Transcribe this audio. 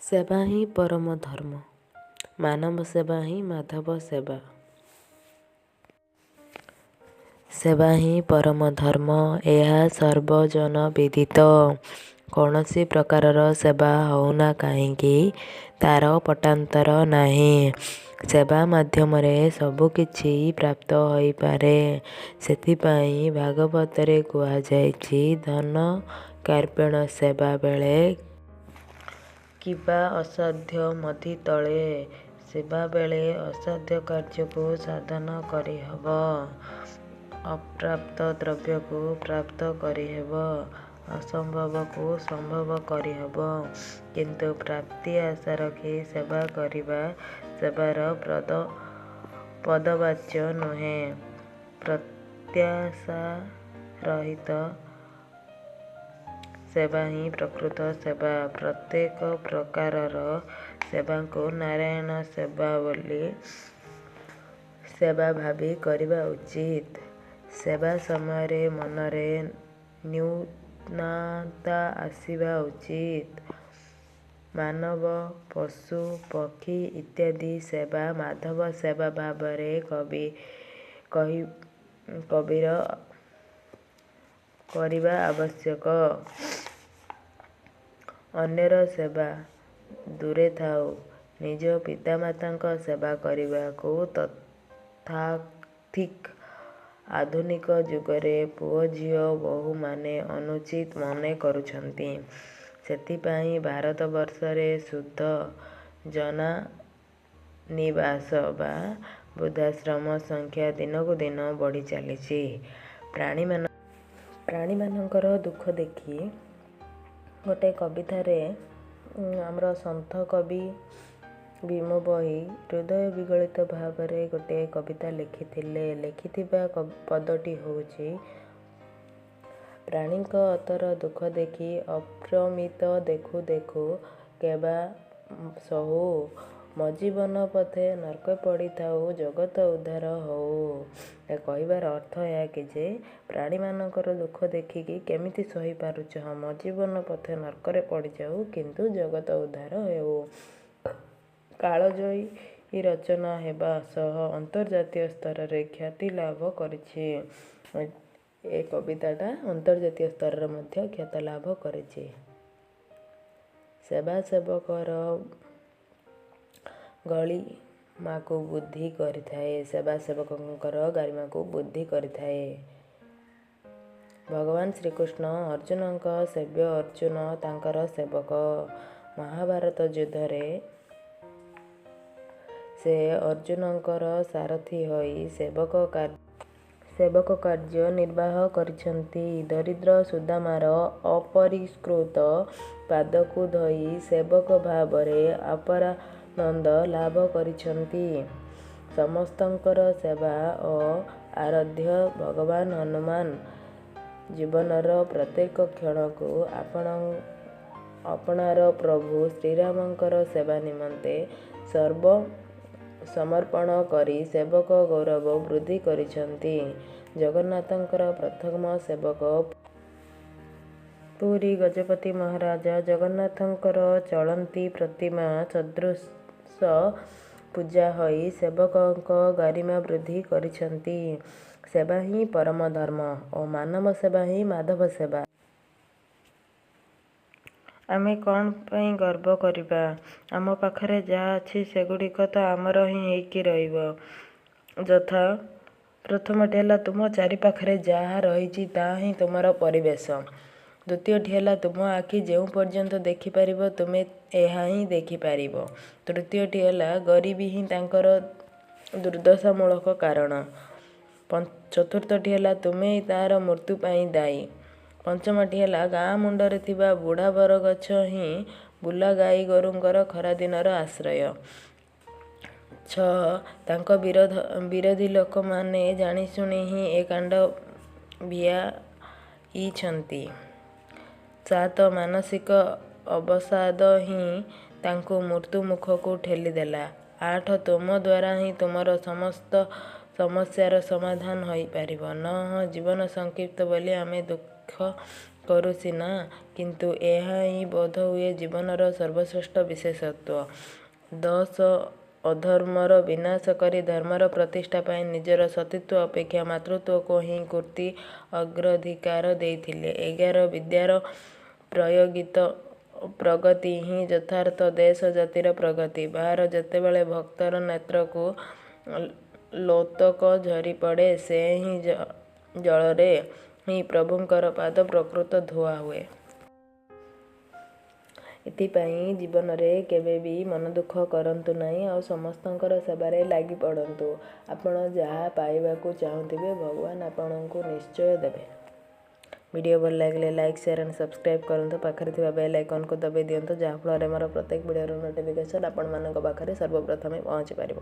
ସେବା ହିଁ ପରମ ଧର୍ମ। ମାନବ ସେବା ହିଁ ମାଧବ ସେବା। ସେବା ହିଁ ପରମ ଧର୍ମ। ଏହା ସର୍ବଜନ ବିଦିତ। କୌଣସି ପ୍ରକାରର ସେବା ହେଉନା କାହିଁକି ତାର ପଟାନ୍ତର ନାହିଁ। ସେବା ମାଧ୍ୟମରେ ସବୁକିଛି ପ୍ରାପ୍ତ ହୋଇପାରେ। ସେଥିପାଇଁ ଭାଗବତରେ କୁହାଯାଇଛି, ଧନ କାର୍ପେଣ ସେବା ବେଳେ କିବା ଅସାଧ୍ୟ ମଧି ତଳେ। ସେବା ବେଳେ ଅସାଧ୍ୟ କାର୍ଯ୍ୟକୁ ସାଧନ କରିହେବ। ଅପ୍ରାପ୍ତ ଦ୍ରବ୍ୟକୁ ପ୍ରାପ୍ତ କରିହେବ। ଅସମ୍ଭବକୁ ସମ୍ଭବ କରିହେବ। କିନ୍ତୁ ପ୍ରାପ୍ତି ଆଶା ରଖି ସେବା କରିବା ସେବାର ପଦବାଚ୍ୟ ନୁହେଁ। ପ୍ରତ୍ୟାଶା ରହିତ ସେବା ହିଁ ପ୍ରକୃତ ସେବା। ପ୍ରତ୍ୟେକ ପ୍ରକାରର ସେବାକୁ ନାରାୟଣ ସେବା ଭାବି କରିବା ଉଚିତ। ସେବା ସମୟରେ ମନରେ ନ୍ୟୁନତା ଆସିବା ଉଚିତ। ମାନବ, ପଶୁ, ପକ୍ଷୀ ଇତ୍ୟାଦି ସେବା ମାଧବ ସେବା ଭାବରେ କରିବା ଆବଶ୍ୟକ। ଅନ୍ୟର ସେବା ଦୂରେ ଥାଉ, ନିଜ ପିତାମାତାଙ୍କ ସେବା କରିବାକୁ ତଥାଥିକ ଆଧୁନିକ ଯୁଗରେ ପୁଅ ଝିଅ ବୋହୂମାନେ ଅନୁଚିତ ମନେ କରୁଛନ୍ତି। ସେଥିପାଇଁ ଭାରତବର୍ଷରେ ଶୁଦ୍ଧ ଜନାନିବାସ ବା ବୃଦ୍ଧାଶ୍ରମ ସଂଖ୍ୟା ଦିନକୁ ଦିନ ବଢ଼ି ଚାଲିଛି। ପ୍ରାଣୀମାନଙ୍କର ଦୁଃଖ ଦେଖି ଗୋଟେ କବିତାରେ ଆମର ସନ୍ଥ କବି ଭୀମ ଭୋଇ ହୃଦୟ ବିଗଳିତ ଭାବରେ ଗୋଟେ କବିତା ଲେଖିଥିଲେ। ଲେଖିଥିବା ପଦଟି ହେଉଛି, ପ୍ରାଣୀଙ୍କ ଅତର ଦୁଃଖ ଦେଖି ଅପ୍ରମିତ ଦେଖୁ ଦେଖୁ କେବା ସହୁ। ମଜୀବନ ପଥେ ନର୍କେ ପଡ଼ିଥାଉ ଜଗତ ଉଦ୍ଧାର ହଉ। କହିବାର ଅର୍ଥ ଏହା କି ଯେ ପ୍ରାଣୀମାନଙ୍କର ଦୁଃଖ ଦେଖିକି କେମିତି ସହିପାରୁଛ? ମଜୀବନ ପଥେ ନର୍କରେ ପଡ଼ିଯାଉ କିନ୍ତୁ ଜଗତ ଉଦ୍ଧାର ହେଉ। କାଳଜୟୀ ରଚନା ହେବା ସହ ଅନ୍ତର୍ଜାତୀୟ ସ୍ତରରେ ଖ୍ୟାତି ଲାଭ କରିଛି। ଏ କବିତାଟା ଅନ୍ତର୍ଜାତୀୟ ସ୍ତରରେ ମଧ୍ୟ ଖ୍ୟାତି ଲାଭ କରିଛି। ସେବା ସେବକର ଗରିମାକୁ ବୃଦ୍ଧି କରିଥାଏ। ସେବା ସେବକଙ୍କର ଗରିମାକୁ ବୃଦ୍ଧି କରିଥାଏ। ଭଗବାନ ଶ୍ରୀକୃଷ୍ଣ ଅର୍ଜୁନଙ୍କ ସେବ୍ୟ, ଅର୍ଜୁନ ତାଙ୍କର ସେବକ। ମହାଭାରତ ଯୁଦ୍ଧରେ ସେ ଅର୍ଜୁନଙ୍କର ସାରଥୀ ହୋଇ ସେବକ କାର୍ଯ୍ୟ ନିର୍ବାହ କରିଛନ୍ତି। ଦରିଦ୍ର ସୁଦାମାର ଅପରିଷ୍କୃତ ପାଦକୁ ଧୋଇ ସେବକ ଭାବରେ ଅପରାନନ୍ଦ ଲାଭ କରିଛନ୍ତି। ସମସ୍ତଙ୍କର ସେବା ଓ ଆରାଧ୍ୟ ଭଗବାନ ହନୁମାନ ଜୀବନର ପ୍ରତ୍ୟେକ କ୍ଷଣକୁ ଆପଣାର ପ୍ରଭୁ ଶ୍ରୀରାମଙ୍କର ସେବା ନିମନ୍ତେ ସମର୍ପଣ କରି ସେବକ ଗୌରବ ବୃଦ୍ଧି କରିଛନ୍ତି। ଜଗନ୍ନାଥଙ୍କର ପ୍ରଥମ ସେବକ ପୁରୀ ଗଜପତି ମହାରାଜ ଜଗନ୍ନାଥଙ୍କର ଚଳନ୍ତି ପ୍ରତିମା ସଦୃଶ ପୂଜା ହୋଇ ସେବକଙ୍କ ଗରିମା ବୃଦ୍ଧି କରିଛନ୍ତି। ସେବା ହିଁ ପରମ ଧର୍ମ ଓ ମାନବ ସେବା ହିଁ ମାଧବ ସେବା। ଆମେ କ'ଣ ପାଇଁ ଗର୍ବ କରିବା? ଆମ ପାଖରେ ଯାହା ଅଛି ସେଗୁଡ଼ିକ ତ ଆମର ହିଁ ହେଇକି ରହିବ। ଯଥା, ପ୍ରଥମଟି ହେଲା ତୁମ ଚାରିପାଖରେ ଯାହା ରହିଛି ତାହା ହିଁ ତୁମର ପରିବେଶ। ଦ୍ୱିତୀୟଟି ହେଲା ତୁମ ଆଖି ଯେଉଁ ପର୍ଯ୍ୟନ୍ତ ଦେଖିପାରିବ ତୁମେ ଏହା ହିଁ ଦେଖିପାରିବ। ତୃତୀୟଟି ହେଲା ଗରିବୀ ହିଁ ତାଙ୍କର ଦୁର୍ଦ୍ଦଶାମୂଳକ କାରଣ। ଚତୁର୍ଥଟି ହେଲା ତୁମେ ହିଁ ତାହାର ମୃତ୍ୟୁ ପାଇଁ ଦାୟୀ। ପଞ୍ଚମଟି ହେଲା ଗାଁ ମୁଣ୍ଡରେ ଥିବା ବୁଢ଼ା ବରଗଛ ହିଁ ବୁଲା ଗାଈ ଗୋରୁଙ୍କର ଖରାଦିନର ଆଶ୍ରୟ। 6. ତାଙ୍କ ବିରୋଧୀ ଲୋକମାନେ ଜାଣିଶୁଣି ହିଁ ଏ କାଣ୍ଡ ଭିଆଇଛନ୍ତି। 7. ମାନସିକ ଅବସାଦ ହିଁ ତାଙ୍କୁ ମୃତ୍ୟୁ ମୁଖକୁ ଠେଲିଦେଲା। 8. ତୁମ ଦ୍ୱାରା ହିଁ ତୁମର ସମସ୍ତ ସମସ୍ୟାର ସମାଧାନ ହୋଇପାରିବ। 9. ଜୀବନ ସଂକ୍ଷିପ୍ତ ବୋଲି ଆମେ ଦୁଃଖ କରୁ ସିନା, କିନ୍ତୁ ଏହା ହିଁ ବୋଧହୁଏ ଜୀବନର ସର୍ବଶ୍ରେଷ୍ଠ ବିଶେଷତ୍ୱ। 10 ଅଧର୍ମର ବିନାଶ କରି ଧର୍ମର ପ୍ରତିଷ୍ଠା ପାଇଁ ନିଜର ସତୀତ୍ୱ ଅପେକ୍ଷା ମାତୃତ୍ୱକୁ ହିଁ କୀର୍ତ୍ତି ଅଗ୍ରାଧିକାର ଦେଇଥିଲେ। 11 ବିଦ୍ୟାର ପ୍ରୟୋଗିତ ପ୍ରଗତି ହିଁ ଯଥାର୍ଥ ଦେଶ ଜାତିର ପ୍ରଗତି। ବାହାର ଯେତେବେଳେ ଭକ୍ତର ନେତ୍ରକୁ ଲୋତକ ଝରିପଡ଼େ, ସେ ହିଁ ଜଳରେ ହିଁ ପ୍ରଭୁଙ୍କର ପାଦ ପ୍ରକୃତ ଧୁଆ ହୁଏ। ଏଥିପାଇଁ ଜୀବନରେ କେବେ ବି ମନଦୁଃଖ କରନ୍ତୁ ନାହିଁ ଆଉ ସମସ୍ତଙ୍କର ସେବାରେ ଲାଗି ପଡ଼ନ୍ତୁ। ଆପଣ ଯାହା ପାଇବାକୁ ଚାହୁଁଥିବେ ଭଗବାନ ଆପଣଙ୍କୁ ନିଶ୍ଚୟ ଦେବେ। ଭିଡ଼ିଓ ଭଲ ଲାଗିଲେ ଲାଇକ୍, ସେୟାର ଆଣ୍ଡ ସବସ୍କ୍ରାଇବ୍ କରନ୍ତୁ। ପାଖରେ ଥିବା ବେଲ୍ ଆଇକନ୍କୁ ଦବାଇ ଦିଅନ୍ତୁ, ଯାହାଫଳରେ ମୋର ପ୍ରତ୍ୟେକ ଭିଡ଼ିଓର ନୋଟିଫିକେସନ୍ ଆପଣମାନଙ୍କ ପାଖରେ ସର୍ବପ୍ରଥମେ ପହଞ୍ଚି ପାରିବ।